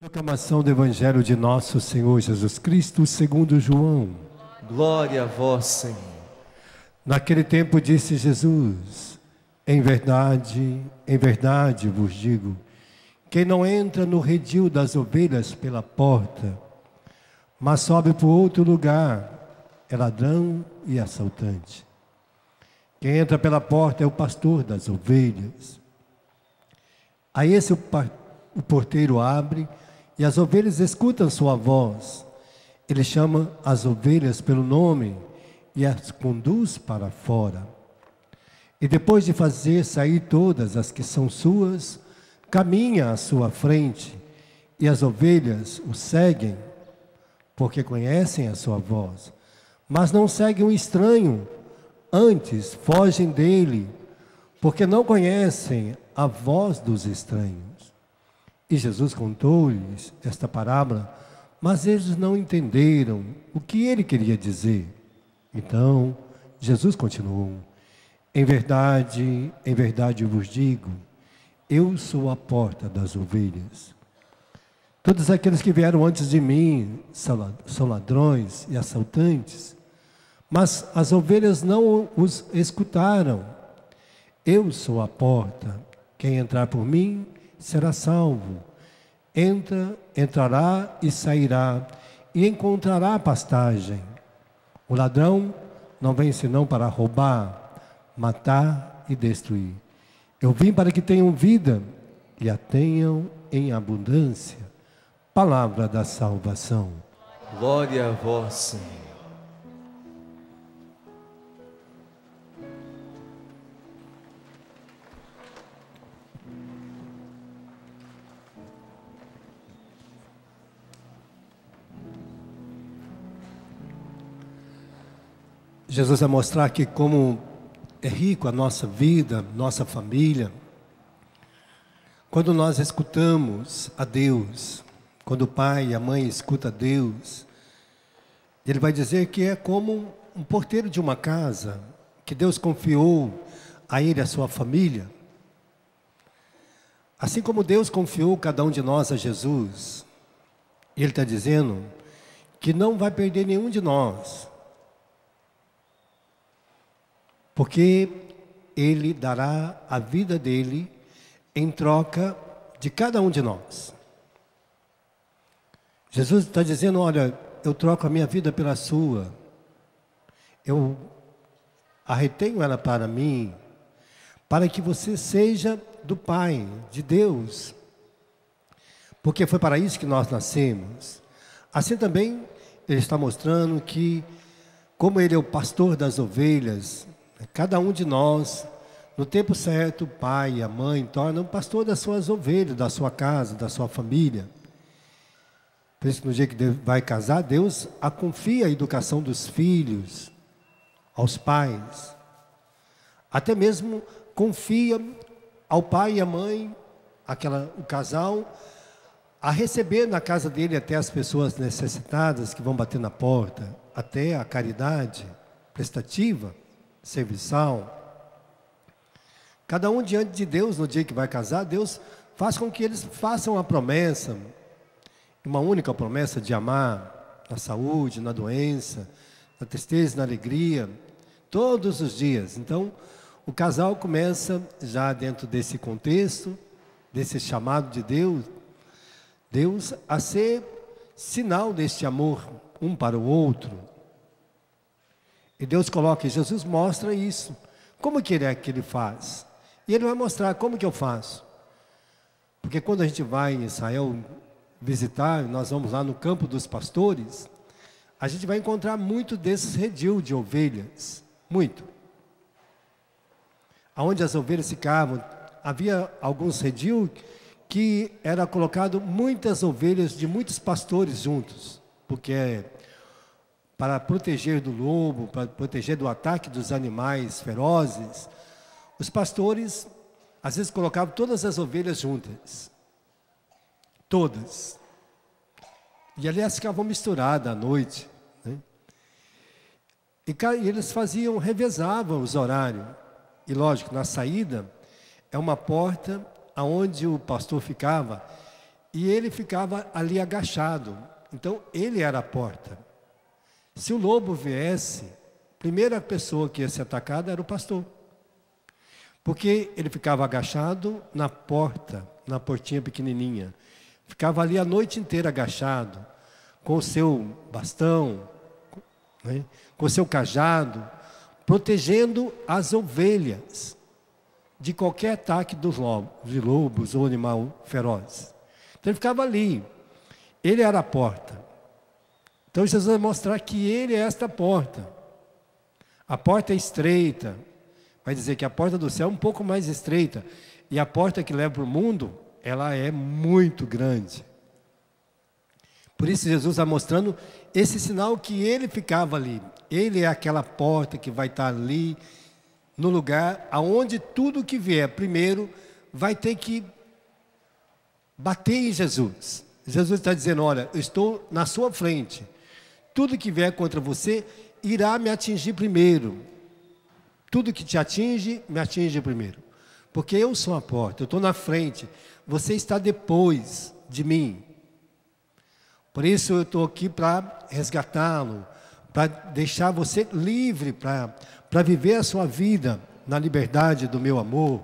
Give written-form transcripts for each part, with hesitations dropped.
Proclamação do Evangelho de Nosso Senhor Jesus Cristo, segundo João. Glória a vós, Senhor. Naquele tempo disse Jesus: em verdade vos digo, quem não entra no redil das ovelhas pela porta, mas sobe por outro lugar, é ladrão e assaltante. Quem entra pela porta é o pastor das ovelhas. A esse o porteiro abre, e as ovelhas escutam sua voz. Ele chama as ovelhas pelo nome e as conduz para fora. E depois de fazer sair todas as que são suas, caminha à sua frente, e as ovelhas o seguem, porque conhecem a sua voz. Mas não seguem o estranho, antes fogem dele, porque não conhecem a voz dos estranhos. E Jesus contou-lhes esta parábola, mas eles não entenderam o que ele queria dizer. Então, Jesus continuou: em verdade eu vos digo, eu sou a porta das ovelhas. Todos aqueles que vieram antes de mim são ladrões e assaltantes, mas as ovelhas não os escutaram. Eu sou a porta, quem entrar por mim será salvo. Entrará e sairá, e encontrará pastagem. O ladrão não vem senão para roubar, matar e destruir. Eu vim para que tenham vida e a tenham em abundância. Palavra da salvação. Glória a vós, Senhor. Jesus vai mostrar aqui como é rico a nossa vida, nossa família, quando nós escutamos a Deus, quando o pai e a mãe escutam a Deus. Ele vai dizer que é como um porteiro de uma casa, que Deus confiou a ele e a sua família. Assim como Deus confiou cada um de nós a Jesus, Ele está dizendo que não vai perder nenhum de nós, porque Ele dará a vida dele em troca de cada um de nós. Jesus está dizendo: olha, eu troco a minha vida pela sua, eu retenho ela para mim, para que você seja do Pai, de Deus, porque foi para isso que nós nascemos. Assim também Ele está mostrando que, como Ele é o pastor das ovelhas, cada um de nós, no tempo certo, o pai e a mãe tornam pastor das suas ovelhas, da sua casa, da sua família. Por isso que no dia que Deus vai casar, Deus confia a educação dos filhos aos pais. Até mesmo confia ao pai e à mãe, o casal, a receber na casa dele até as pessoas necessitadas que vão bater na porta, até a caridade prestativa, serviçal. Cada um diante de Deus, no dia que vai casar, Deus faz com que eles façam a promessa, uma única promessa de amar na saúde, na doença, na tristeza, na alegria, todos os dias. Então, o casal começa já dentro desse contexto, desse chamado de Deus a ser sinal deste amor um para o outro. E Deus coloca, e Jesus mostra isso. Como que Ele faz? E Ele vai mostrar como que eu faço. Porque quando a gente vai em Israel visitar, nós vamos lá no campo dos pastores, a gente vai encontrar muito desses redil de ovelhas. Muito. Onde as ovelhas ficavam, havia alguns redil que era colocado muitas ovelhas de muitos pastores juntos. Porque para proteger do lobo, para proteger do ataque dos animais ferozes, os pastores, às vezes, colocavam todas as ovelhas juntas. Todas. E, aliás, ficavam misturadas à noite, né? E eles revezavam os horários. E, lógico, na saída, é uma porta onde o pastor ficava, e ele ficava ali agachado. Então, ele era a porta. Se o lobo viesse, a primeira pessoa que ia ser atacada era o pastor. Porque ele ficava agachado na porta, na portinha pequenininha. Ficava ali a noite inteira agachado, com o seu bastão, né, com o seu cajado, protegendo as ovelhas de qualquer ataque dos lobos, de lobos ou animal feroz. Então ele ficava ali. Ele era a porta. Então Jesus vai mostrar que ele é esta porta. A porta é estreita. Vai dizer que a porta do céu é um pouco mais estreita. E a porta que leva para o mundo, ela é muito grande. Por isso Jesus está mostrando esse sinal que ele ficava ali. Ele é aquela porta que vai estar ali, no lugar aonde tudo que vier primeiro vai ter que bater em Jesus. Jesus está dizendo, olha, eu estou na sua frente. Tudo que vier contra você irá me atingir primeiro. Tudo que te atinge, me atinge primeiro. Porque eu sou a porta, eu estou na frente. Você está depois de mim. Por isso eu estou aqui para resgatá-lo, para deixar você livre, para viver a sua vida na liberdade do meu amor.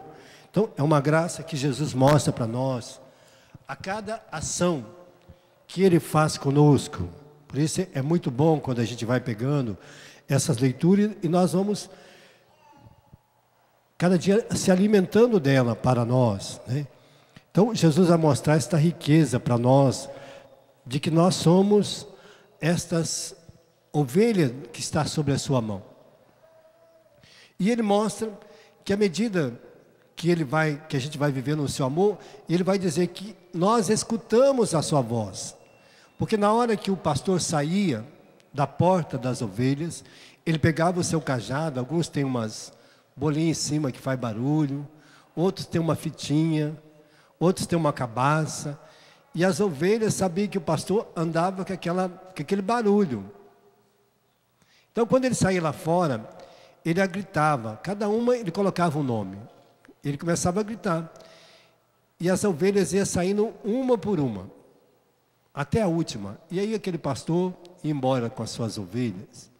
Então é uma graça que Jesus mostra para nós. A cada ação que Ele faz conosco. Por isso é muito bom quando a gente vai pegando essas leituras e nós vamos cada dia se alimentando dela para nós, né? Então Jesus vai mostrar esta riqueza para nós, de que nós somos estas ovelhas que está sobre a sua mão. E Ele mostra que à medida que a gente vai vivendo o seu amor, Ele vai dizer que nós escutamos a sua voz. Porque na hora que o pastor saía da porta das ovelhas, ele pegava o seu cajado, alguns têm umas bolinhas em cima que faz barulho, outros têm uma fitinha, outros têm uma cabaça, e as ovelhas sabiam que o pastor andava com aquele barulho. Então quando ele saía lá fora, ele gritava, cada uma ele colocava um nome. Ele começava a gritar. E as ovelhas iam saindo uma por uma, até a última. E aí aquele pastor ia embora com as suas ovelhas,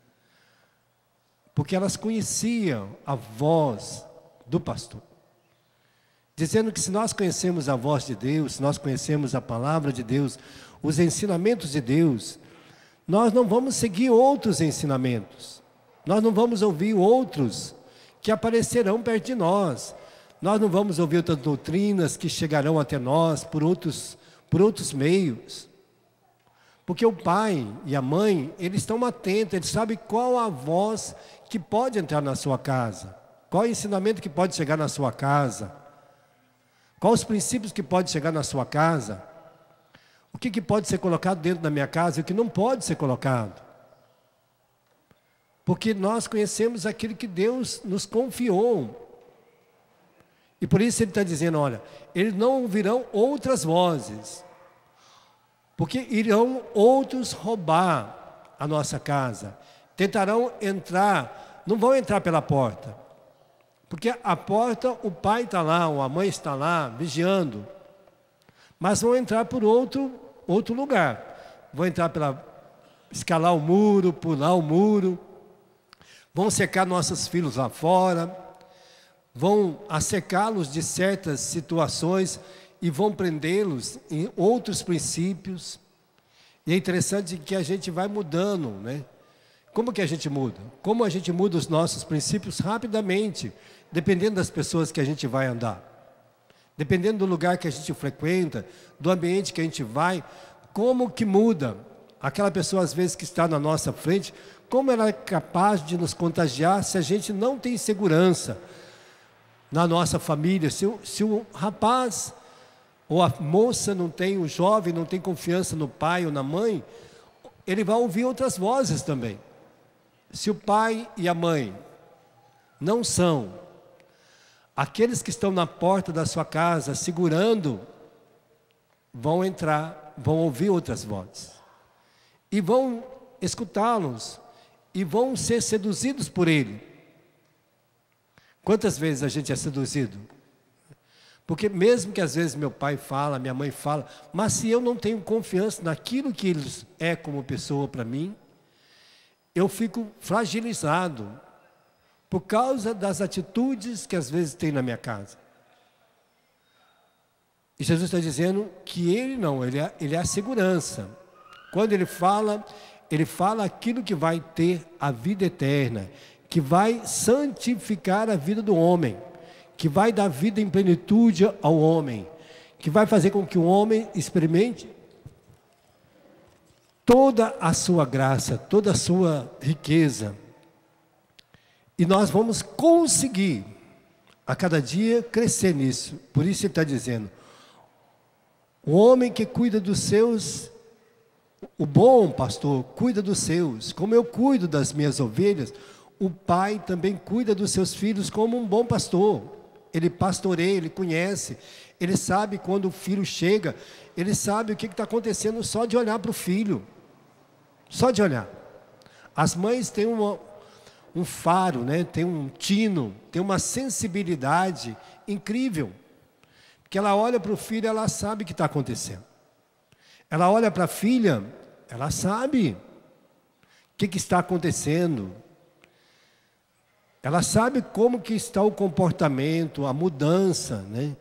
porque elas conheciam a voz do pastor. Dizendo que se nós conhecemos a voz de Deus, se nós conhecemos a palavra de Deus, os ensinamentos de Deus, nós não vamos seguir outros ensinamentos. Nós não vamos ouvir outros que aparecerão perto de nós. Nós não vamos ouvir outras doutrinas que chegarão até nós por outros meios. Porque o pai e a mãe, eles estão atentos, eles sabem qual a voz que pode entrar na sua casa, qual o ensinamento que pode chegar na sua casa, quais os princípios que pode chegar na sua casa, o que pode ser colocado dentro da minha casa e o que não pode ser colocado. Porque nós conhecemos aquilo que Deus nos confiou. E por isso ele está dizendo, olha, eles não ouvirão outras vozes, porque irão outros roubar a nossa casa, tentarão entrar, não vão entrar pela porta, porque a porta, o pai está lá, ou a mãe está lá, vigiando, mas vão entrar por outro lugar, vão entrar escalar o muro, pular o muro, vão cercar nossos filhos lá fora, vão assecá-los de certas situações e vão prendê-los em outros princípios. E é interessante que a gente vai mudando, né? Como que a gente muda? Como a gente muda os nossos princípios rapidamente, dependendo das pessoas que a gente vai andar. Dependendo do lugar que a gente frequenta, do ambiente que a gente vai, como que muda? Aquela pessoa às vezes que está na nossa frente, como ela é capaz de nos contagiar se a gente não tem segurança na nossa família, se o rapaz ou a moça não tem, o jovem não tem confiança no pai ou na mãe, ele vai ouvir outras vozes também. Se o pai e a mãe não são aqueles que estão na porta da sua casa segurando, vão entrar, vão ouvir outras vozes e vão escutá-los e vão ser seduzidos por ele. Quantas vezes a gente é seduzido? Porque mesmo que às vezes meu pai fala, minha mãe fala, mas se eu não tenho confiança naquilo que eles é como pessoa para mim, eu fico fragilizado por causa das atitudes que às vezes tem na minha casa. E Jesus está dizendo que ele não, ele é a segurança. Quando ele fala aquilo que vai ter a vida eterna, que vai santificar a vida do homem, que vai dar vida em plenitude ao homem, que vai fazer com que o homem experimente toda a sua graça, toda a sua riqueza. E nós vamos conseguir, a cada dia, crescer nisso. Por isso ele está dizendo, o homem que cuida dos seus, o bom pastor cuida dos seus, como eu cuido das minhas ovelhas, o pai também cuida dos seus filhos como um bom pastor. Ele pastoreia, ele conhece, ele sabe quando o filho chega, ele sabe o que está acontecendo só de olhar para o filho, só de olhar. As mães têm um faro, né? Tem um tino, tem uma sensibilidade incrível, porque ela olha para o filho, ela sabe o que está acontecendo. Ela olha para a filha, ela sabe o que está acontecendo. Ela sabe como que está o comportamento, a mudança, né?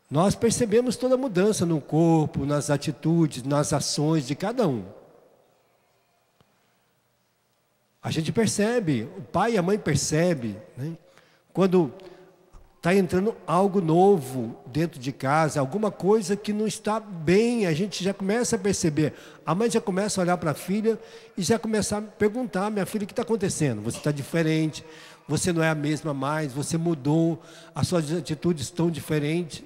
Nós percebemos toda a mudança no corpo, nas atitudes, nas ações de cada um. A gente percebe, o pai e a mãe percebem, né? Quando está entrando algo novo dentro de casa, alguma coisa que não está bem, a gente já começa a perceber. A mãe já começa a olhar para a filha e já começa a perguntar, minha filha, o que está acontecendo? Você está diferente, você não é a mesma mais, você mudou, as suas atitudes estão diferentes.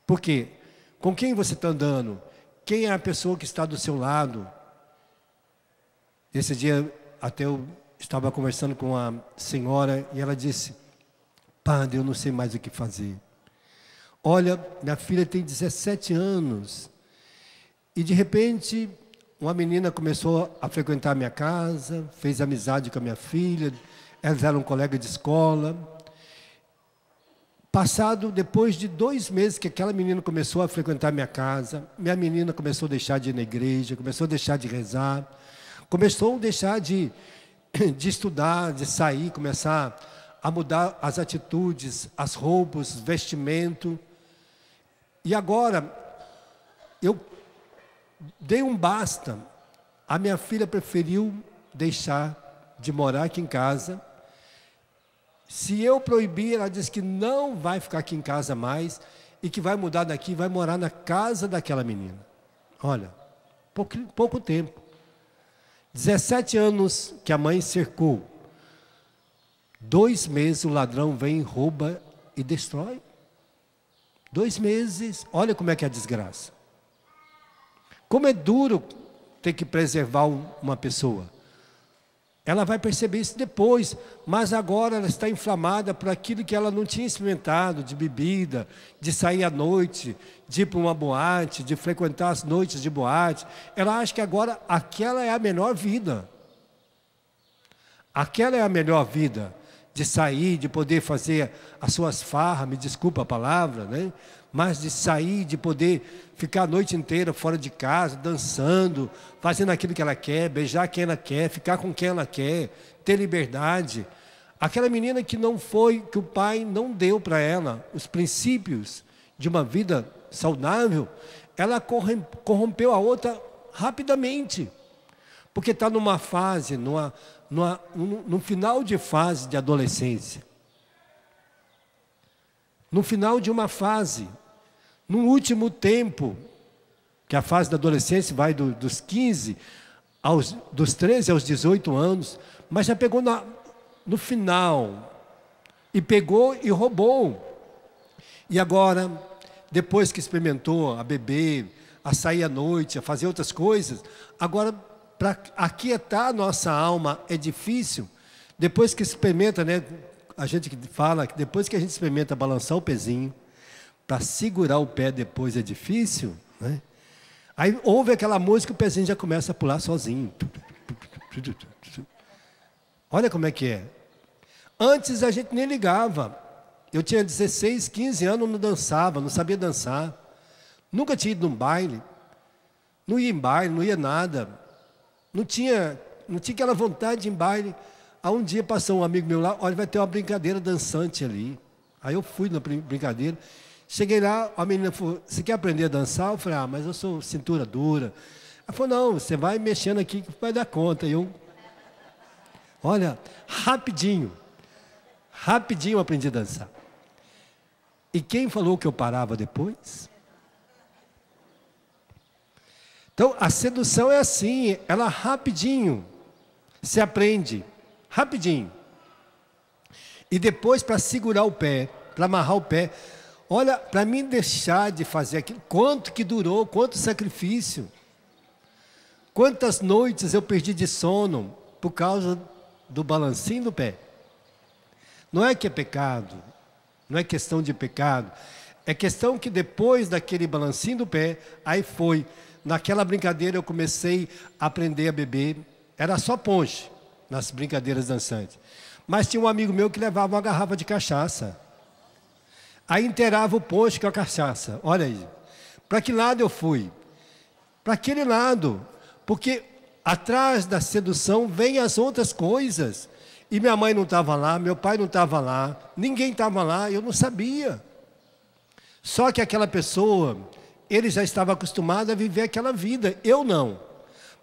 Por quê? Com quem você está andando? Quem é a pessoa que está do seu lado? Esse dia até eu estava conversando com uma senhora e ela disse, padre, eu não sei mais o que fazer. Olha, minha filha tem 17 anos e de repente uma menina começou a frequentar a minha casa, fez amizade com a minha filha, elas eram colegas de escola. Passado, depois de 2 meses que aquela menina começou a frequentar a minha casa, minha menina começou a deixar de ir na igreja, começou a deixar de rezar, começou a deixar de estudar, de sair, começar a mudar as atitudes, as roupas, vestimento. E agora, eu dei um basta. A minha filha preferiu deixar de morar aqui em casa. Se eu proibir, ela disse que não vai ficar aqui em casa mais e que vai mudar daqui e vai morar na casa daquela menina. Olha, pouco tempo. 17 anos que a mãe cercou. 2 meses o ladrão vem, rouba e destrói. 2 meses, olha como é que é a desgraça. Como é duro ter que preservar uma pessoa. Ela vai perceber isso depois, mas agora ela está inflamada por aquilo que ela não tinha experimentado, de bebida, de sair à noite, de ir para uma boate, de frequentar as noites de boate. Ela acha que agora aquela é a melhor vida. Aquela é a melhor vida, de sair, de poder fazer as suas farras, me desculpa a palavra, né? Mas de sair, de poder ficar a noite inteira fora de casa, dançando, fazendo aquilo que ela quer, beijar quem ela quer, ficar com quem ela quer, ter liberdade. Aquela menina que não foi, que o pai não deu para ela os princípios de uma vida saudável, ela corrompeu a outra rapidamente, porque está numa fase, no final de fase de adolescência, no final de uma fase, no último tempo, que a fase da adolescência vai dos 15, dos 13 aos 18 anos, mas já pegou no final, e pegou e roubou. E agora, depois que experimentou a beber, a sair à noite, a fazer outras coisas, agora, para aquietar a nossa alma é difícil. Depois que experimenta, né, a gente fala que depois que a gente experimenta balançar o pezinho, para segurar o pé depois é difícil, né? Aí ouve aquela música e o pezinho já começa a pular sozinho. Olha como é que é. Antes a gente nem ligava. Eu tinha 16, 15 anos, não dançava, não sabia dançar. Nunca tinha ido num baile. Não ia em baile, não ia nada. Não tinha aquela vontade de ir em baile. Aí um dia passou um amigo meu lá, olha, vai ter uma brincadeira dançante ali. Aí eu fui na brincadeira. Cheguei lá, a menina falou, você quer aprender a dançar? Eu falei, mas eu sou cintura dura. Ela falou, não, você vai mexendo aqui que vai dar conta. Olha, rapidinho eu aprendi a dançar. E quem falou que eu parava depois? Então, a sedução é assim, ela rapidinho se aprende, rapidinho. E depois, para segurar o pé, para amarrar o pé, olha, para mim deixar de fazer aquilo, quanto que durou, quanto sacrifício. Quantas noites eu perdi de sono por causa do balancinho do pé. Não é que é pecado, não é questão de pecado, é questão que depois daquele balancinho do pé, aí foi, naquela brincadeira eu comecei a aprender a beber, era só ponche nas brincadeiras dançantes. Mas tinha um amigo meu que levava uma garrafa de cachaça. Aí inteirava o ponche com a cachaça. Olha aí. Para que lado eu fui? Para aquele lado. Porque atrás da sedução vem as outras coisas. E minha mãe não estava lá, meu pai não estava lá, ninguém estava lá, eu não sabia. Só que aquela pessoa, ele já estava acostumado a viver aquela vida, eu não.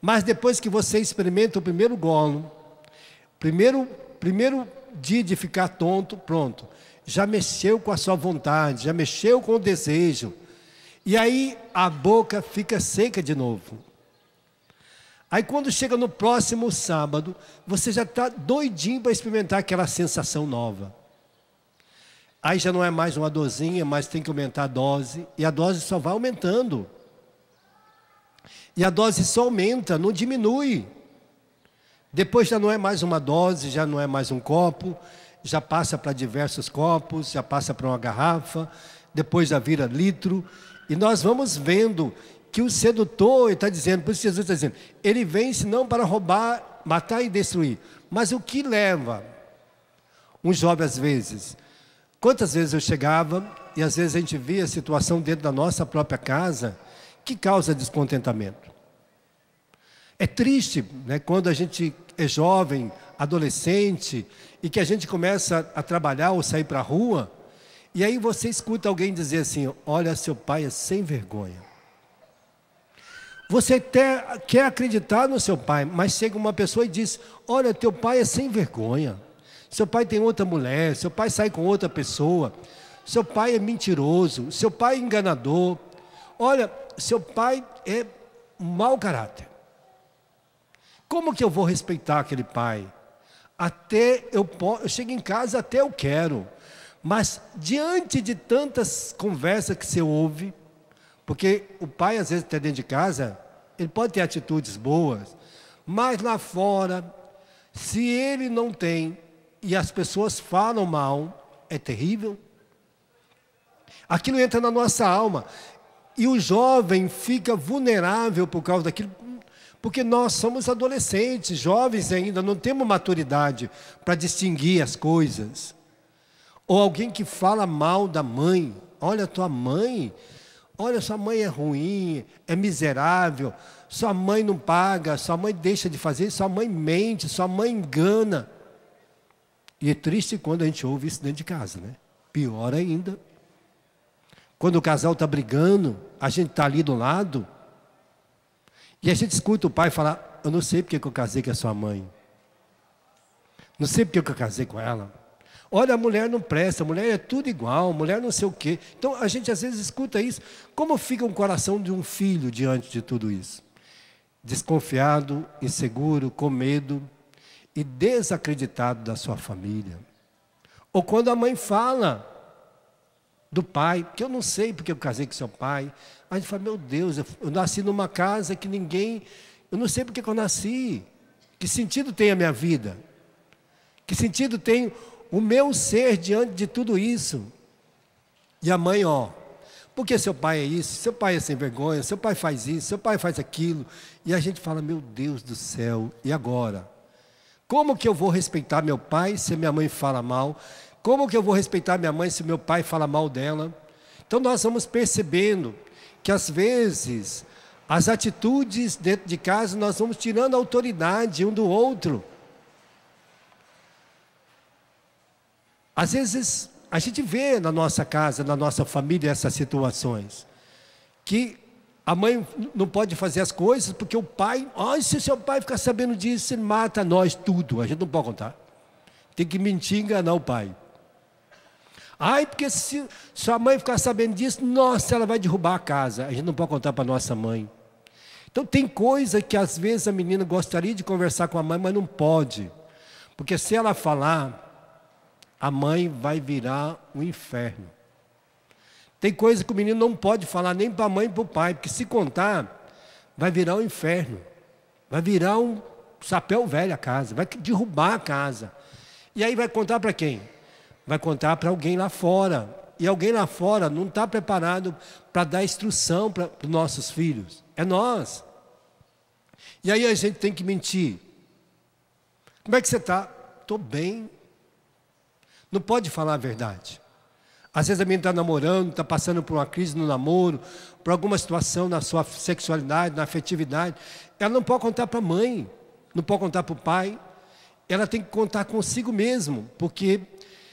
Mas depois que você experimenta o primeiro golo, primeiro dia de ficar tonto, pronto. Já mexeu com a sua vontade, já mexeu com o desejo. E aí a boca fica seca de novo. Aí quando chega no próximo sábado, você já está doidinho para experimentar aquela sensação nova. Aí já não é mais uma dorzinha, mas tem que aumentar a dose. E a dose só vai aumentando. E a dose só aumenta, não diminui. Depois já não é mais uma dose, já não é mais um copo, já passa para diversos copos, já passa para uma garrafa, depois já vira litro. E nós vamos vendo que o sedutor está dizendo, por isso Jesus está dizendo, ele vence não para roubar, matar e destruir. Mas o que leva um jovem às vezes? Quantas vezes eu chegava e às vezes a gente via a situação dentro da nossa própria casa que causa descontentamento. É triste, né, quando a gente é jovem, adolescente, e que a gente começa a trabalhar ou sair para a rua, e aí você escuta alguém dizer assim, olha, seu pai é sem vergonha. Você até quer acreditar no seu pai, mas chega uma pessoa e diz, olha, teu pai é sem vergonha. Seu pai tem outra mulher, seu pai sai com outra pessoa, seu pai é mentiroso, seu pai é enganador. Olha, seu pai é um mau caráter. Como que eu vou respeitar aquele pai? Eu chego em casa, até eu quero. Mas diante de tantas conversas que você ouve, porque o pai às vezes está dentro de casa, ele pode ter atitudes boas, mas lá fora, se ele não tem, e as pessoas falam mal, é terrível. Aquilo entra na nossa alma. E o jovem fica vulnerável por causa daquilo, porque nós somos adolescentes, jovens ainda, não temos maturidade para distinguir as coisas. Ou alguém que fala mal da mãe, olha, tua mãe, olha, sua mãe é ruim, é miserável, sua mãe não paga, sua mãe deixa de fazer, sua mãe mente, sua mãe engana. E é triste quando a gente ouve isso dentro de casa, né? Pior ainda. Quando o casal está brigando, a gente está ali do lado, e a gente escuta o pai falar, eu não sei porque que eu casei com a sua mãe. Não sei porque que eu casei com ela. Olha, a mulher não presta, a mulher é tudo igual, a mulher não sei o quê. Então, a gente às vezes escuta isso. Como fica o coração de um filho diante de tudo isso? Desconfiado, inseguro, com medo e desacreditado da sua família. Ou quando a mãe fala do pai, que eu não sei porque eu casei com seu pai. A gente fala, meu Deus, eu nasci numa casa que eu não sei porque que eu nasci. Que sentido tem a minha vida? Que sentido tem o meu ser diante de tudo isso? E a mãe, porque seu pai é isso, seu pai é sem vergonha, seu pai faz isso, seu pai faz aquilo. E a gente fala, meu Deus do céu, e agora? Como que eu vou respeitar meu pai se minha mãe fala mal? Como que eu vou respeitar minha mãe se meu pai fala mal dela? Então nós vamos percebendo que às vezes as atitudes dentro de casa nós vamos tirando a autoridade um do outro. Às vezes a gente vê na nossa casa, na nossa família essas situações, que a mãe não pode fazer as coisas porque o pai, se seu pai ficar sabendo disso, ele mata nós tudo, a gente não pode contar. Tem que mentir e enganar o pai. Porque se sua mãe ficar sabendo disso, nossa, ela vai derrubar a casa. A gente não pode contar para nossa mãe. Então tem coisa que às vezes a menina gostaria de conversar com a mãe, mas não pode. Porque se ela falar, a mãe vai virar um inferno. Tem coisa que o menino não pode falar nem para a mãe nem para o pai, porque se contar, vai virar um inferno. Vai virar um chapéu velho a casa, vai derrubar a casa. E aí vai contar para quem? Vai contar para alguém lá fora. E alguém lá fora não está preparado para dar instrução para os nossos filhos. É nós. E aí a gente tem que mentir. Como é que você está? Estou bem. Não pode falar a verdade. Às vezes a menina está namorando, está passando por uma crise no namoro, por alguma situação na sua sexualidade, na afetividade. Ela não pode contar para a mãe, não pode contar para o pai. Ela tem que contar consigo mesmo, porque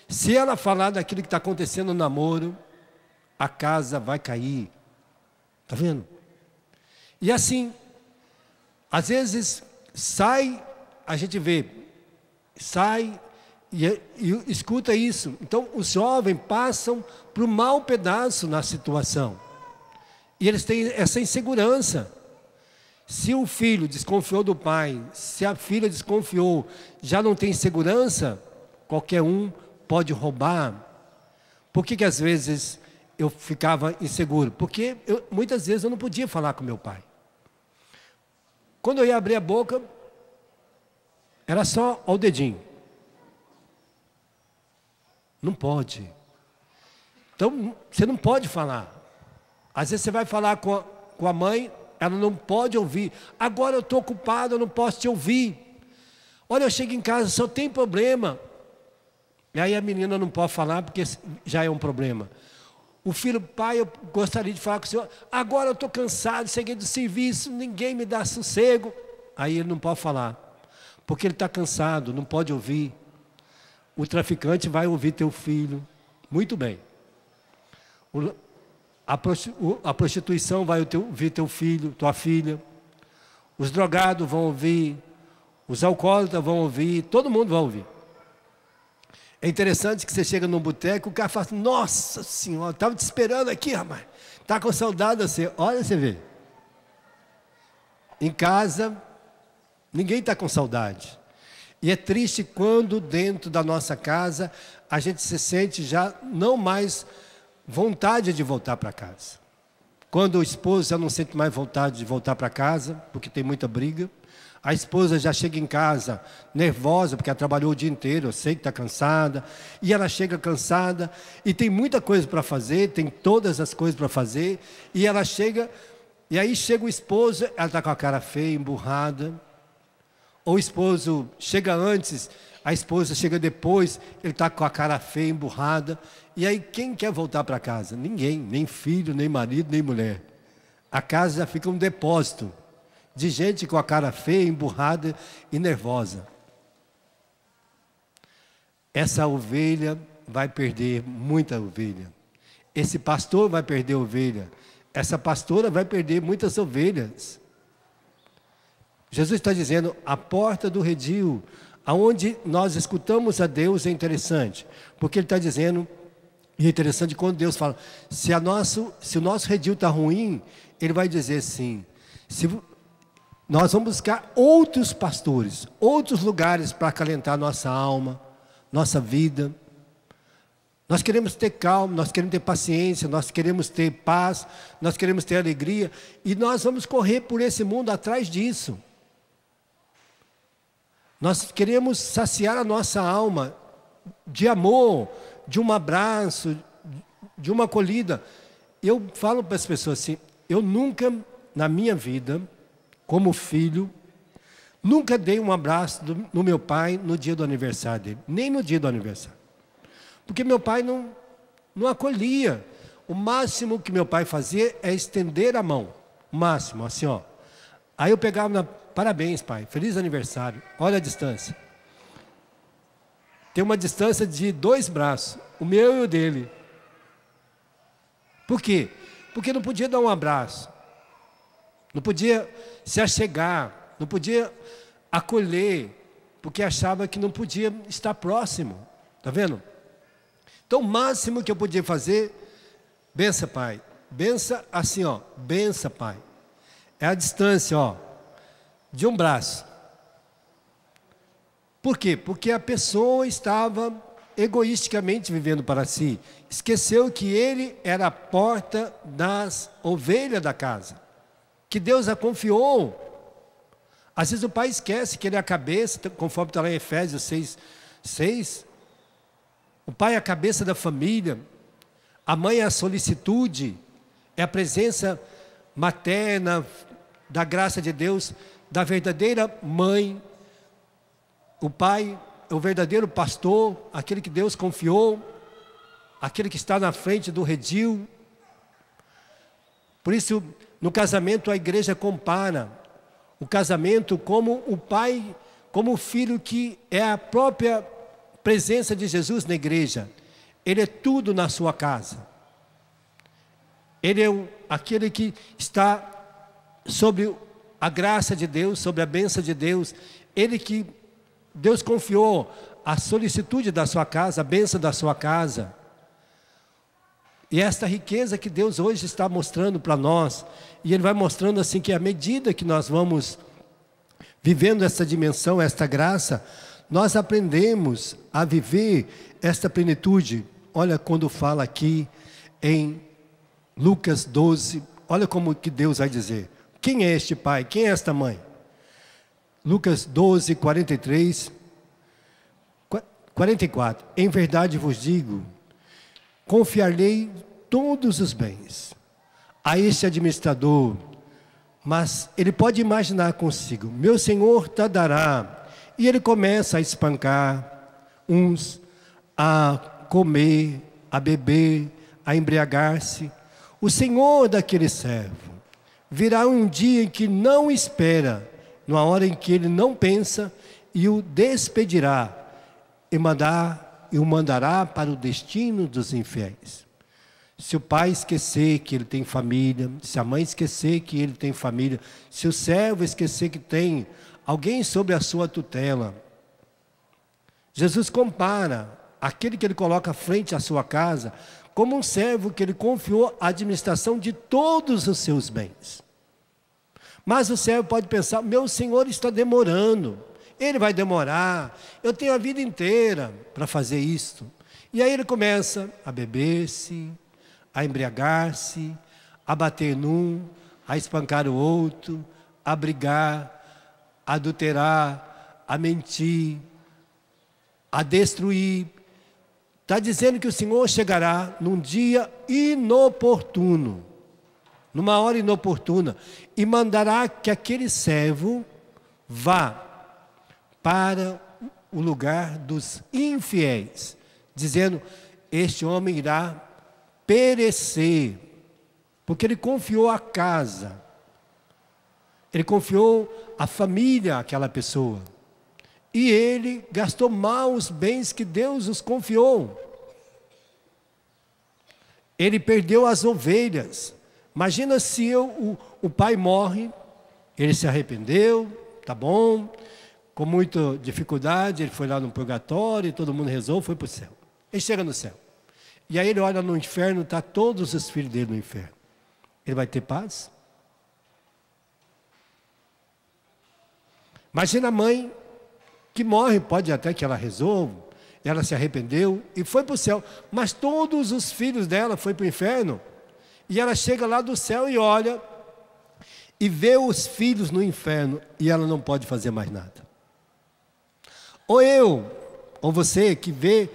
se ela falar daquilo que está acontecendo no namoro, a casa vai cair. Está vendo? E assim, às vezes a gente vê, sai e escuta isso. Então, os jovens passam por um mau pedaço na situação. E eles têm essa insegurança. Se o filho desconfiou do pai, se a filha desconfiou, já não tem segurança, qualquer um pode roubar. Por que às vezes eu ficava inseguro? Porque muitas vezes eu não podia falar com meu pai. Quando eu ia abrir a boca, era só o dedinho. Não pode. Então, você não pode falar. Às vezes você vai falar com a mãe, ela não pode ouvir. Agora eu estou ocupado, eu não posso te ouvir. Olha, eu chego em casa, só tem problema. E aí a menina não pode falar porque já é um problema. O filho, pai, eu gostaria de falar com o senhor. Agora eu estou cansado, cheguei do serviço, ninguém me dá sossego. Aí ele não pode falar, porque ele está cansado, não pode ouvir. O traficante vai ouvir teu filho. Muito bem. A prostituição vai ouvir teu filho, tua filha. Os drogados vão ouvir. Os alcoólatras vão ouvir. Todo mundo vai ouvir. É interessante que você chega num boteco, o cara fala assim, nossa senhora, estava te esperando aqui, rapaz. Está com saudade de você. Olha, você vê. Em casa, ninguém está com saudade. E é triste quando dentro da nossa casa, a gente se sente já não mais vontade de voltar para casa. Quando o esposo já não sente mais vontade de voltar para casa, porque tem muita briga. A esposa já chega em casa nervosa, porque ela trabalhou o dia inteiro, eu sei que está cansada. E ela chega cansada, e tem muita coisa para fazer, tem todas as coisas para fazer. E ela chega, e aí chega o esposo, ela está com a cara feia, emburrada. Ou o esposo chega antes, a esposa chega depois, ele está com a cara feia, emburrada. E aí quem quer voltar para casa? Ninguém, nem filho, nem marido, nem mulher. A casa já fica um depósito de gente com a cara feia, emburrada e nervosa. Essa ovelha vai perder muita ovelha. Esse pastor vai perder ovelha. Essa pastora vai perder muitas ovelhas. Jesus está dizendo, a porta do redil, aonde nós escutamos a Deus, é interessante. Porque Ele está dizendo, e é interessante quando Deus fala, se o nosso redil está ruim, Ele vai dizer assim, nós vamos buscar outros pastores, outros lugares para acalentar nossa alma, nossa vida. Nós queremos ter calma, nós queremos ter paciência, nós queremos ter paz, nós queremos ter alegria. E nós vamos correr por esse mundo atrás disso. Nós queremos saciar a nossa alma de amor, de um abraço, de uma acolhida. Eu falo para as pessoas assim, eu nunca na minha vida, como filho, nunca dei um abraço no meu pai no dia do aniversário dele, nem no dia do aniversário. Porque meu pai não acolhia. O máximo que meu pai fazia é estender a mão. O máximo, assim, ó. Aí eu pegava, parabéns, pai, feliz aniversário. Olha a distância. Tem uma distância de 2 braços, o meu e o dele. Por quê? Porque não podia dar um abraço. Não podia se achegar, não podia acolher, porque achava que não podia estar próximo. Está vendo? Então, o máximo que eu podia fazer, bença, pai. Bença assim, ó. Bença, pai. É a distância, ó, de um braço. Por quê? Porque a pessoa estava egoisticamente vivendo para si. Esqueceu que ele era a porta das ovelhas da casa. Que Deus a confiou. Às vezes o pai esquece que ele é a cabeça, conforme está lá em Efésios 6. O pai é a cabeça da família. A mãe é a solicitude, é a presença materna da graça de Deus, da verdadeira mãe. O pai é o verdadeiro pastor, aquele que Deus confiou, aquele que está na frente do redil. Por isso, no casamento, a igreja compara o casamento como o pai, como o filho que é a própria presença de Jesus na igreja. Ele é tudo na sua casa. Ele é aquele que está sobre a graça de Deus, sobre a bênção de Deus. Ele que Deus confiou a solicitude da sua casa, a bênção da sua casa. E esta riqueza que Deus hoje está mostrando para nós, e Ele vai mostrando assim que à medida que nós vamos vivendo essa dimensão, esta graça, nós aprendemos a viver esta plenitude. Olha quando fala aqui em Lucas 12, olha como que Deus vai dizer. Quem é este pai? Quem é esta mãe? Lucas 12, 43, 44. Em verdade vos digo, confiar-lhe todos os bens a este administrador, mas ele pode imaginar consigo, meu Senhor te dará, e ele começa a espancar uns, a comer, a beber, a embriagar-se. O Senhor daquele servo virá um dia em que não espera, numa hora em que ele não pensa, e o despedirá e o mandará para o destino dos infiéis. Se o pai esquecer que ele tem família, se a mãe esquecer que ele tem família, se o servo esquecer que tem alguém sob a sua tutela, Jesus compara aquele que ele coloca à frente à sua casa como um servo que ele confiou a administração de todos os seus bens. Mas o servo pode pensar, meu senhor está demorando, ele vai demorar, eu tenho a vida inteira para fazer isto. E aí ele começa a beber-se, a embriagar-se, a bater num, a espancar o outro, a brigar, a adulterar, a mentir, a destruir. Está dizendo que o Senhor chegará num dia inoportuno, numa hora inoportuna, e mandará que aquele servo vá para o lugar dos infiéis, dizendo, este homem irá perecer, porque ele confiou a casa, ele confiou a família àquela pessoa, e ele gastou mal os bens que Deus os confiou. Ele perdeu as ovelhas. Imagina se o pai morre, ele se arrependeu, tá bom, com muita dificuldade, ele foi lá no purgatório, todo mundo rezou, foi para o céu. Ele chega no céu. E aí ele olha no inferno, está todos os filhos dele no inferno. Ele vai ter paz? Imagina a mãe que morre, pode até que ela rezou, ela se arrependeu e foi para o céu. Mas todos os filhos dela foram para o inferno. E ela chega lá do céu e olha e vê os filhos no inferno e ela não pode fazer mais nada. Ou eu, ou você que vê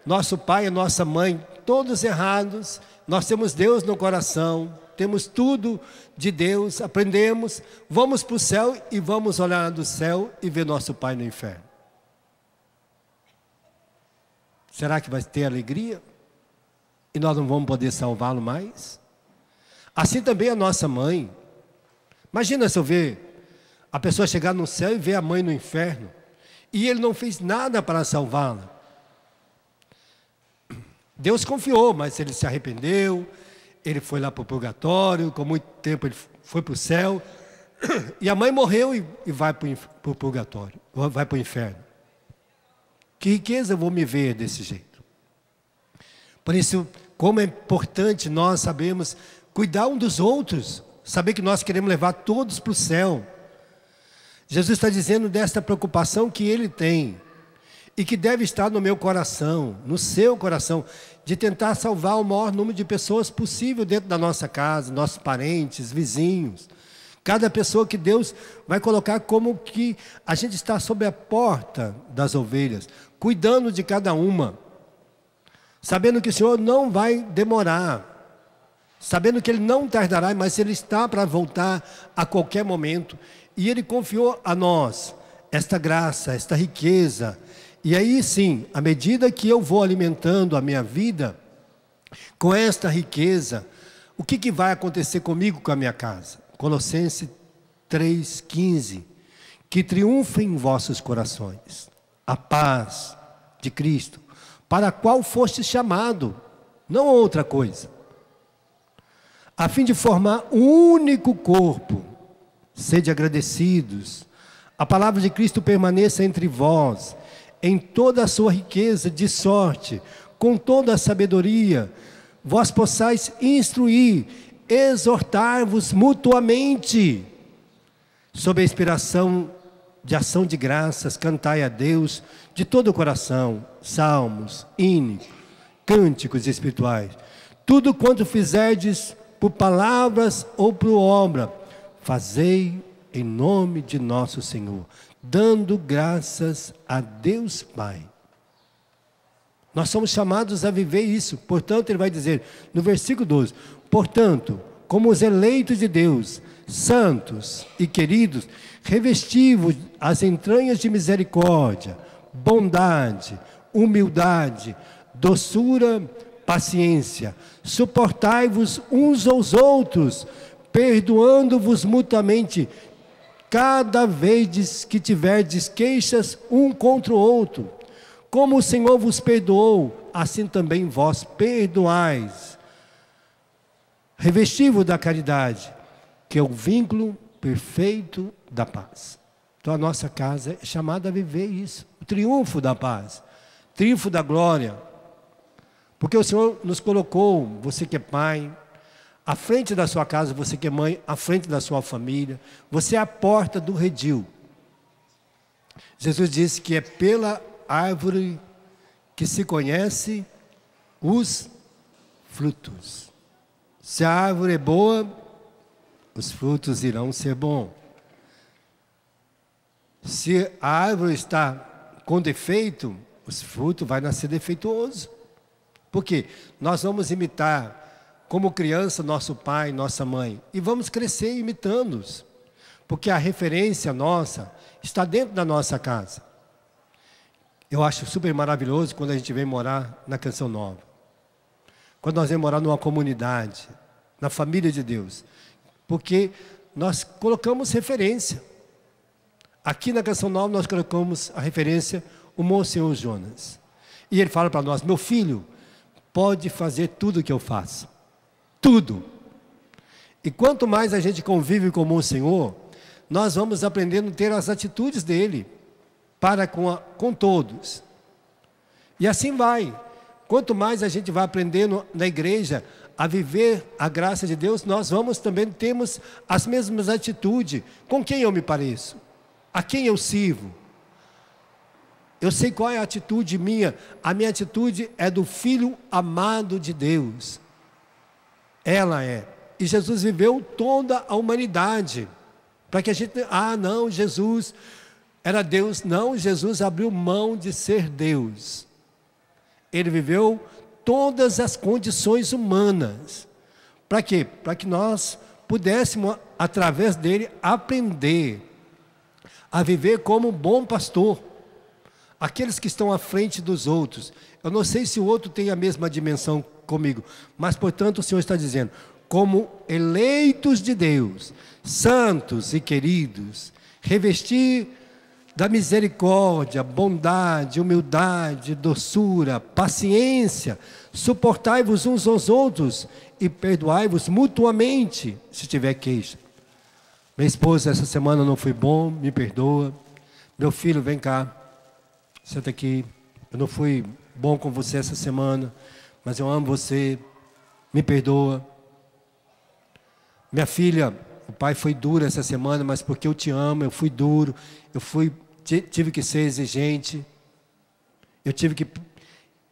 nosso pai e nossa mãe todos errados, nós temos Deus no coração, temos tudo de Deus, aprendemos, vamos para o céu e vamos olhar do céu e ver nosso pai no inferno. Será que vai ter alegria? E nós não vamos poder salvá-lo mais? Assim também a nossa mãe. Imagina se eu ver a pessoa chegar no céu e ver a mãe no inferno, e ele não fez nada para salvá-la. Deus confiou, mas ele se arrependeu, ele foi lá para o purgatório, com muito tempo ele foi para o céu, e a mãe morreu e vai para o purgatório, vai para o inferno. Que riqueza eu vou me ver desse jeito. Por isso, como é importante nós sabermos cuidar um dos outros, saber que nós queremos levar todos para o céu. Jesus está dizendo desta preocupação que Ele tem, e que deve estar no meu coração, no seu coração, de tentar salvar o maior número de pessoas possível dentro da nossa casa, nossos parentes, vizinhos. Cada pessoa que Deus vai colocar como que a gente está sob a porta das ovelhas, cuidando de cada uma, sabendo que o Senhor não vai demorar, sabendo que Ele não tardará, mas Ele está para voltar a qualquer momento. E Ele confiou a nós esta graça, esta riqueza. E aí sim, à medida que eu vou alimentando a minha vida com esta riqueza, o que vai acontecer comigo, com a minha casa? Colossenses 3,15. Que triunfe em vossos corações a paz de Cristo, para a qual foste chamado, não outra coisa, a fim de formar um único corpo. Sede agradecidos. A palavra de Cristo permaneça entre vós, em toda a sua riqueza, de sorte, com toda a sabedoria, vós possais instruir, exortar-vos mutuamente, sob a inspiração de ação de graças, cantai a Deus de todo o coração, salmos, hinos, cânticos espirituais. Tudo quanto fizerdes, por palavras ou por obra, fazei em nome de nosso Senhor, dando graças a Deus Pai. Nós somos chamados a viver isso. Portanto, ele vai dizer no versículo 12: portanto, como os eleitos de Deus, santos e queridos, revesti-vos as entranhas de misericórdia, bondade, humildade, doçura, paciência. Suportai-vos uns aos outros, perdoando-vos mutuamente, cada vez que tiverdes queixas um contra o outro. Como o Senhor vos perdoou, assim também vós perdoais. Revesti-vos da caridade, que é o vínculo perfeito da paz. Então a nossa casa é chamada a viver isso, o triunfo da paz, triunfo da glória. Porque o Senhor nos colocou, você que é pai, à frente da sua casa, você que é mãe, à frente da sua família. Você é a porta do redil. Jesus disse que é pela árvore que se conhece os frutos. Se a árvore é boa, os frutos irão ser bons. Se a árvore está com defeito, os frutos vão nascer defeituosos. Por quê? Nós vamos imitar como criança, nosso pai, nossa mãe, e vamos crescer imitando-os, porque a referência nossa está dentro da nossa casa. Eu acho super maravilhoso quando a gente vem morar na Canção Nova, quando nós vamos morar numa comunidade, na família de Deus, porque nós colocamos referência. Aqui na Canção Nova nós colocamos a referência, o Monsenhor Jonas, e ele fala para nós: meu filho, pode fazer tudo o que eu faço. Tudo. E quanto mais a gente convive com o Monsenhor, nós vamos aprendendo a ter as atitudes dele para com todos. E assim vai. Quanto mais a gente vai aprendendo na igreja a viver a graça de Deus, nós vamos também termos as mesmas atitudes. Com quem eu me pareço? A quem eu sirvo? Eu sei qual é a atitude minha. A minha atitude é do Filho amado de Deus. Ela é. E Jesus viveu toda a humanidade. Para que a gente... não, Jesus era Deus. Não, Jesus abriu mão de ser Deus. Ele viveu todas as condições humanas. Para quê? Para que nós pudéssemos, através dele, aprender a viver como um bom pastor. aqueles que estão à frente dos outros. Eu não sei se o outro tem a mesma dimensão comigo, mas, portanto, o Senhor está dizendo, como eleitos de Deus, santos e queridos, revestir da misericórdia, bondade, humildade, doçura, paciência, suportai-vos uns aos outros e perdoai-vos mutuamente, se tiver queixa. Minha esposa, essa semana não foi bom, me perdoa. Meu filho, vem cá, senta aqui. Eu não fui bom com você essa semana, mas eu amo você, me perdoa. Minha filha, o pai foi duro essa semana, mas porque eu te amo, eu fui duro, tive que ser exigente, eu tive que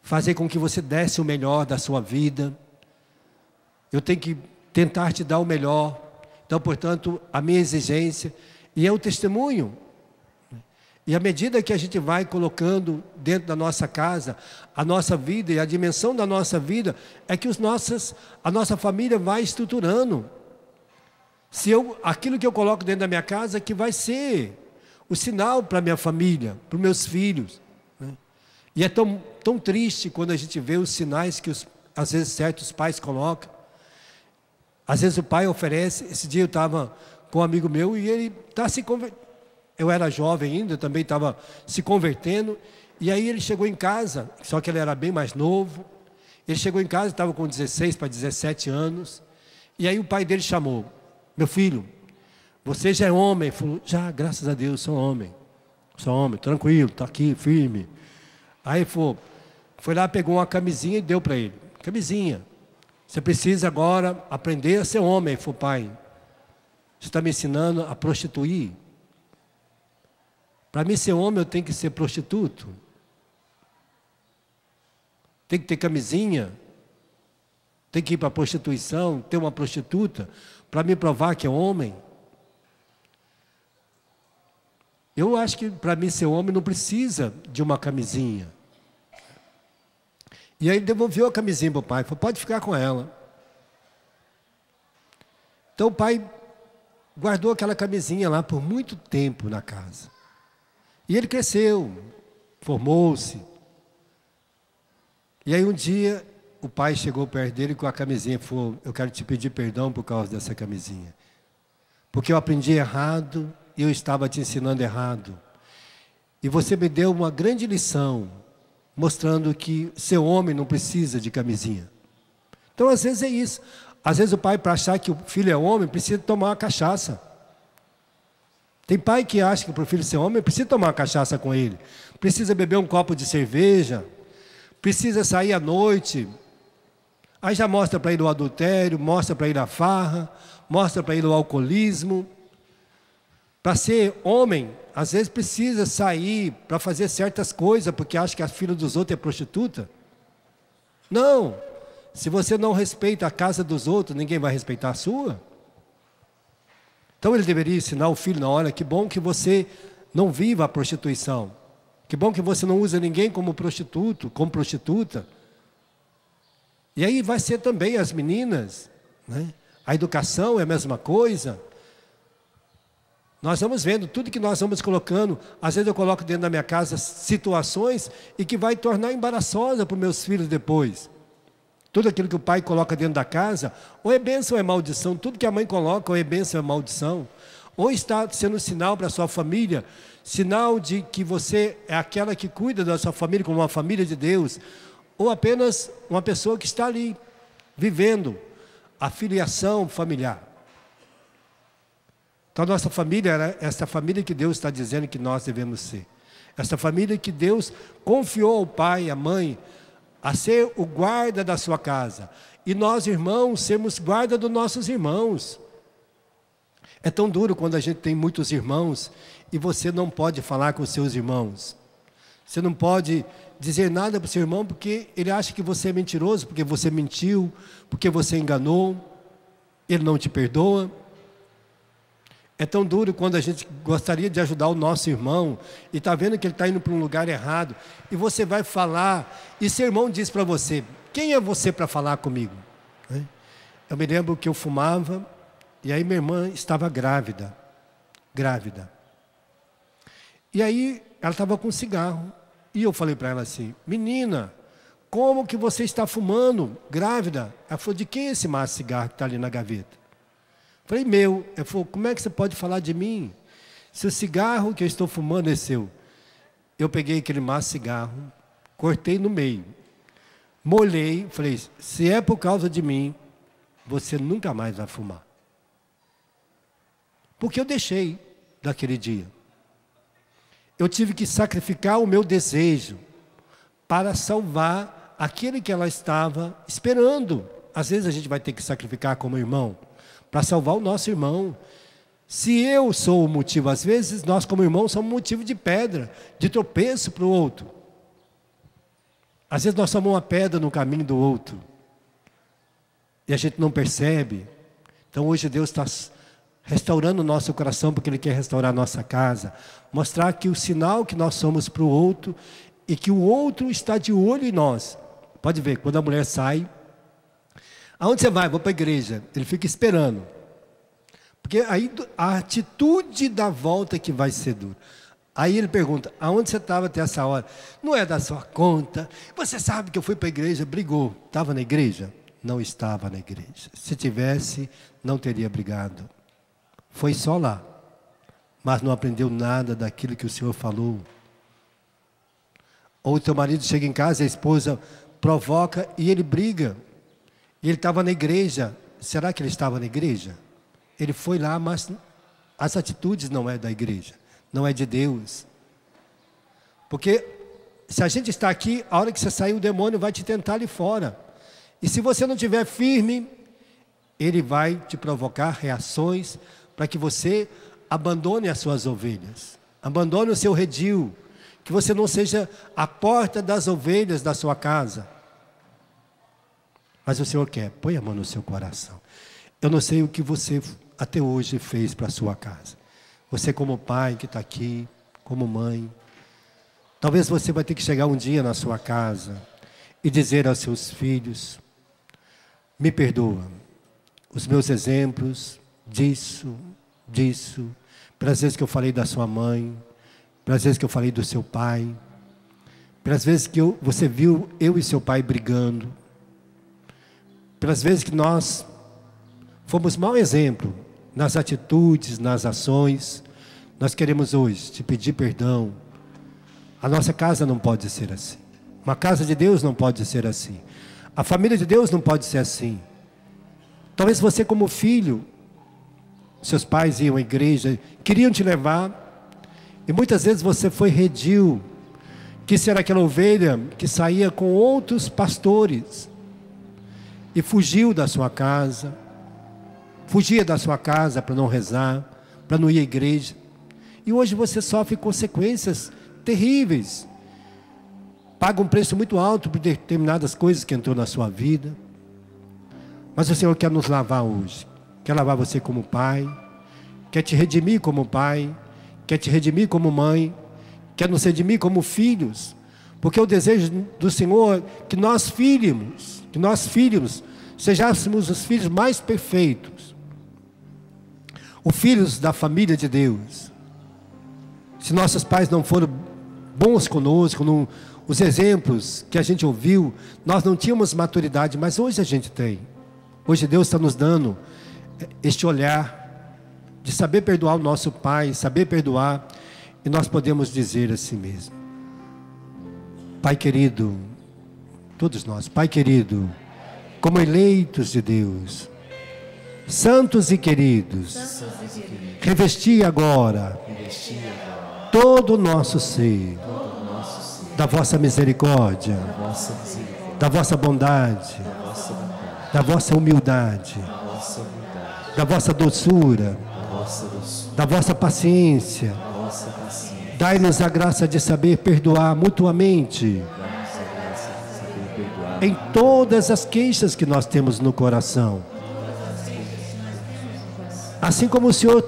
fazer com que você desse o melhor da sua vida, eu tenho que tentar te dar o melhor. Então, portanto, a minha exigência, e é o testemunho. E à medida que a gente vai colocando dentro da nossa casa, a nossa vida e a dimensão da nossa vida, é que a nossa família vai estruturando. Aquilo que eu coloco dentro da minha casa que vai ser o sinal para a minha família, para os meus filhos. Né? E é tão triste quando a gente vê os sinais que às vezes certos pais colocam. Às vezes o pai oferece. Esse dia eu estava com um amigo meu e ele está se convertendo. Eu era jovem ainda, também estava se convertendo. E aí ele chegou em casa, só que ele era bem mais novo. Ele chegou em casa, estava com 16 para 17 anos. E aí o pai dele chamou: meu filho, você já é homem? Ele falou: já, graças a Deus, sou homem, tranquilo, está aqui, firme. Aí foi lá, pegou uma camisinha e deu para ele. Camisinha. Você precisa agora aprender a ser homem. Ele falou: pai, você está me ensinando a prostituir? Para mim ser homem eu tenho que ser prostituto? Tem que ter camisinha? Tem que ir para a prostituição, ter uma prostituta, para me provar que é homem? Eu acho que para mim ser homem não precisa de uma camisinha. E aí ele devolveu a camisinha para o pai, falou: pode ficar com ela. Então o pai guardou aquela camisinha lá por muito tempo na casa. E ele cresceu, formou-se. E aí um dia o pai chegou perto dele com a camisinha e falou: eu quero te pedir perdão por causa dessa camisinha. Porque eu aprendi errado e eu estava te ensinando errado. E você me deu uma grande lição, mostrando que ser homem não precisa de camisinha. Então às vezes é isso. Às vezes o pai, para achar que o filho é homem, precisa tomar uma cachaça. Tem pai que acha que para o filho ser homem, precisa tomar uma cachaça com ele. Precisa beber um copo de cerveja. Precisa sair à noite. Aí já mostra para ele o adultério, mostra para ele a farra, mostra para ele o alcoolismo. Para ser homem, às vezes precisa sair para fazer certas coisas, porque acha que a filha dos outros é prostituta. Não. Se você não respeita a casa dos outros, ninguém vai respeitar a sua. Então ele deveria ensinar o filho na hora: que bom que você não viva a prostituição. Que bom que você não usa ninguém como prostituto, como prostituta. E aí vai ser também as meninas, né? A educação é a mesma coisa. Nós vamos vendo tudo que nós vamos colocando. Às vezes eu coloco dentro da minha casa situações e que vai tornar embaraçosa para os meus filhos depois. Tudo aquilo que o pai coloca dentro da casa, ou é bênção ou é maldição. Tudo que a mãe coloca, ou é bênção ou é maldição. Ou está sendo sinal para a sua família, sinal de que você é aquela que cuida da sua família como uma família de Deus, ou apenas uma pessoa que está ali, vivendo a filiação familiar. Então, nossa família é essa família que Deus está dizendo que nós devemos ser. Essa família que Deus confiou ao pai, à mãe, a ser o guarda da sua casa. E nós, irmãos, sermos guarda dos nossos irmãos. É tão duro quando a gente tem muitos irmãos e você não pode falar com os seus irmãos. Você não pode dizer nada para o seu irmão porque ele acha que você é mentiroso, porque você mentiu, porque você enganou, ele não te perdoa. É tão duro quando a gente gostaria de ajudar o nosso irmão e está vendo que ele está indo para um lugar errado e você vai falar e seu irmão diz para você: quem é você para falar comigo? Eu me lembro que eu fumava e aí minha irmã estava grávida. E aí ela estava com cigarro E eu falei para ela assim: menina, como que você está fumando, grávida? Ela falou: de quem é esse maço de cigarro que está ali na gaveta? Eu falei: meu. Ela falou: como é que você pode falar de mim? Se o cigarro que eu estou fumando é seu. Eu peguei aquele maço de cigarro, cortei no meio, molhei, falei: se é por causa de mim, você nunca mais vai fumar. Porque eu deixei daquele dia. Eu tive que sacrificar o meu desejo para salvar aquele que ela estava esperando. Às vezes a gente vai ter que sacrificar como irmão, para salvar o nosso irmão. Se eu sou o motivo, às vezes nós como irmãos somos motivo de pedra, de tropeço para o outro. Às vezes nós somos uma pedra no caminho do outro. E a gente não percebe. Então hoje Deus está restaurando o nosso coração, porque Ele quer restaurar a nossa casa. Mostrar que o sinal que nós somos para o outro, e que o outro está de olho em nós. Pode ver, quando a mulher sai: aonde você vai? Vou para a igreja. Ele fica esperando. Porque aí a atitude da volta que vai ser dura. Aí ele pergunta: aonde você estava até essa hora? Não é da sua conta. Você sabe que eu fui para a igreja, brigou. Estava na igreja? Não estava na igreja. Se tivesse, não teria brigado. Foi só lá. Mas não aprendeu nada daquilo que o Senhor falou. Ou o teu marido chega em casa, a esposa provoca e ele briga. E ele estava na igreja. Será que ele estava na igreja? Ele foi lá, mas as atitudes não é da igreja, não é de Deus. Porque se a gente está aqui, a hora que você sair, o demônio vai te tentar ali fora. E se você não estiver firme, ele vai te provocar reações para que você abandone as suas ovelhas, abandone o seu redil, que você não seja a porta das ovelhas da sua casa. Mas o Senhor quer, põe a mão no seu coração. Eu não sei o que você até hoje fez para a sua casa. Você como pai que está aqui, como mãe. Talvez você vai ter que chegar um dia na sua casa e dizer aos seus filhos: me perdoa, os meus exemplos disso, pelas vezes que eu falei da sua mãe, pelas vezes que eu falei do seu pai, pelas vezes que você viu eu e seu pai brigando, pelas vezes que nós fomos mau exemplo nas atitudes, nas ações. Nós queremos hoje te pedir perdão. A nossa casa não pode ser assim. Uma casa de Deus não pode ser assim. A família de Deus não pode ser assim. Talvez você como filho, seus pais iam à igreja, queriam te levar, e muitas vezes você foi redil, que era aquela ovelha que saía com outros pastores, e fugiu da sua casa, fugia da sua casa para não rezar, para não ir à igreja. E hoje você sofre consequências terríveis. Paga um preço muito alto por determinadas coisas que entrou na sua vida. Mas o Senhor quer nos lavar hoje. Quer lavar você como pai. Quer te redimir como pai. Quer te redimir como mãe. Quer nos redimir como filhos. Porque o desejo do Senhor é que nós filhos, sejamos os filhos mais perfeitos. Os filhos da família de Deus. Se nossos pais não foram bons conosco, os exemplos que a gente ouviu, nós não tínhamos maturidade, mas hoje a gente tem. Hoje Deus está nos dando este olhar de saber perdoar o nosso pai, saber perdoar, e nós podemos dizer assim mesmo: Pai querido, todos nós, Pai querido, como eleitos de Deus, santos e queridos, revesti agora todo o nosso ser da vossa misericórdia, da vossa bondade, da vossa humildade, da vossa doçura, da vossa paciência. Dai-nos a graça de saber perdoar mutuamente em todas as queixas que nós temos no coração. Assim como o Senhor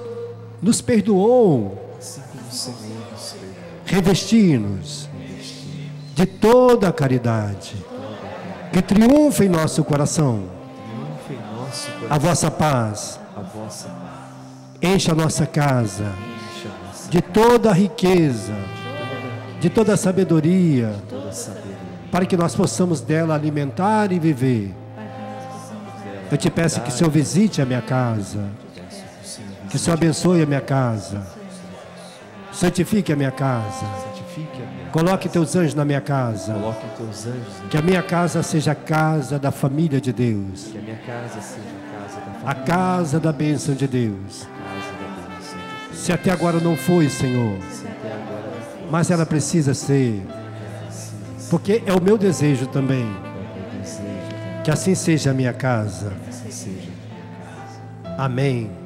nos perdoou, revesti-nos de toda a caridade, que triunfe em nosso coração a vossa paz, encha a nossa casa de toda a riqueza, de toda sabedoria, toda sabedoria, para que nós possamos dela alimentar e viver. Eu te peço que o Senhor visite a minha casa, que o Senhor abençoe a minha casa, santifique a minha casa, santifique a minha coloque teus anjos na minha casa, coloque teus anjos em que a minha casa seja a casa da família de Deus, que a minha casa seja a casa da a família, casa da bênção de Deus. casa da bênção de Deus. Se até agora não foi, Senhor, Se até agora não foi, mas ela precisa ser, porque é o meu desejo também, é o meu desejo, que assim seja a minha casa. que assim seja a minha casa. Amém.